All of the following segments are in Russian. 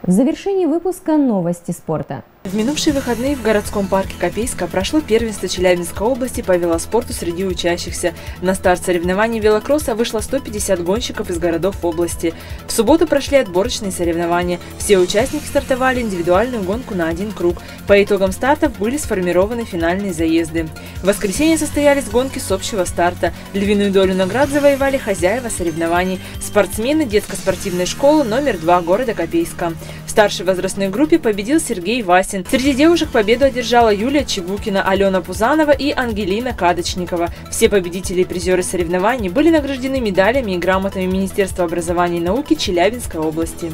В завершении выпуска новости спорта. В минувшие выходные в городском парке Копейска прошло первенство Челябинской области по велоспорту среди учащихся. На старт соревнований велокросса вышло 150 гонщиков из городов области. В субботу прошли отборочные соревнования. Все участники стартовали индивидуальную гонку на один круг. По итогам стартов были сформированы финальные заезды. В воскресенье состоялись гонки с общего старта. Львиную долю наград завоевали хозяева соревнований – спортсмены детско-спортивной школы номер 2 города Копейска. В старшей возрастной группе победил Сергей Васин. Среди девушек победу одержала Юлия Чебукина, Алена Пузанова и Ангелина Кадочникова. Все победители и призеры соревнований были награждены медалями и грамотами Министерства образования и науки Челябинской области.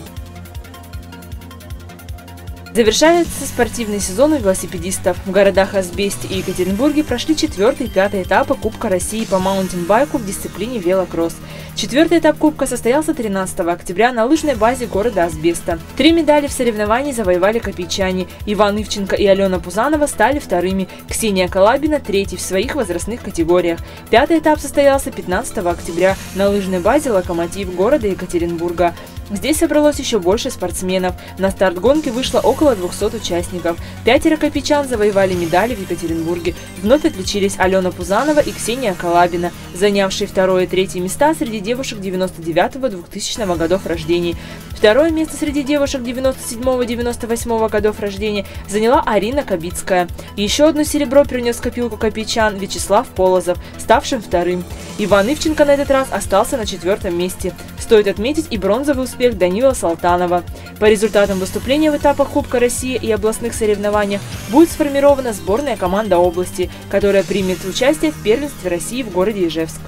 Завершается спортивный сезон у велосипедистов. В городах Азбесте и Екатеринбурге прошли 4-й и 5-й этапы Кубка России по маунтинбайку в дисциплине велокросс. 4-й этап Кубка состоялся 13 октября на лыжной базе города Азбеста. 3 медали в соревновании завоевали копейчане. Иван Ивченко и Алена Пузанова стали вторыми, Ксения Калабина – третьей в своих возрастных категориях. 5-й этап состоялся 15 октября на лыжной базе «Локомотив» города Екатеринбурга. Здесь собралось еще больше спортсменов. На старт гонки вышло около 200 участников. 5 копейчан завоевали медали в Екатеринбурге. Вновь отличились Алена Пузанова и Ксения Калабина, занявшие 2 и 3 места среди девушек 99-2000 годов рождения. Второе место среди девушек 97-98 годов рождения заняла Арина Кабицкая. Еще одно серебро принес в копилку копейчан Вячеслав Полозов, ставшим вторым. Иван Ивченко на этот раз остался на 4-м месте. Стоит отметить и бронзовый успех Данила Салтанова. По результатам выступления в этапах Кубка России и областных соревнованиях будет сформирована сборная команда области, которая примет участие в первенстве России в городе Ижевск.